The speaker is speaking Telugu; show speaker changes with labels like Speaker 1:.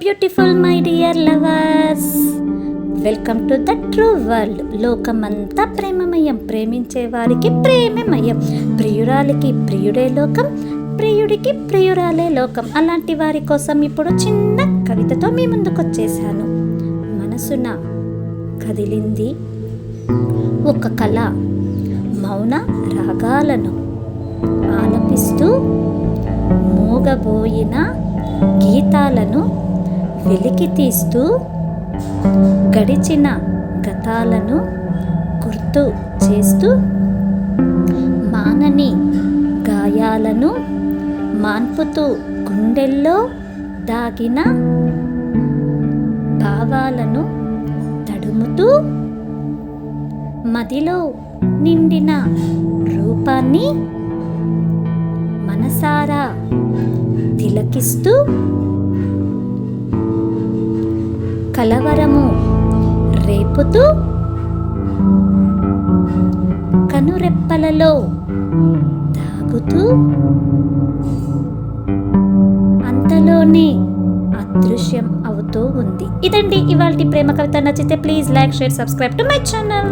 Speaker 1: Beautiful my dear lovers, welcome to the true world. లోకమంతా ప్రేమమయం, ప్రేమించే వారికి ప్రేమమయం, ప్రియురాలికి ప్రియుడే లోకం, ప్రియుడికి ప్రియురాలే లోకం. అలాంటి వారి కోసం ఇప్పుడు చిన్న కవితతో మీ ముందుకు వచ్చేసాను. మనసున కదిలింది ఒక కళ, మౌన రాగాలను ఆలపిస్తూ మూగబోయిన గీతాలను వెలికి తీస్తూ గడిచిన గతాలను గుర్తు చేస్తూ మానని గాయాలను మాన్పుతూ గుండెల్లో దాగిన భావాలను తడుముతూ మదిలో నిండిన రూపాన్ని మనసారా తిలకిస్తూ కలవరము రేపుతూ కనురెప్పలలో దాగుతూ అంతలోనే అదృశ్యం అవుతూ ఉంది. ఇదండి ఇవాల్టి ప్రేమ కవిత. నచ్చితే please like, share, subscribe to my channel.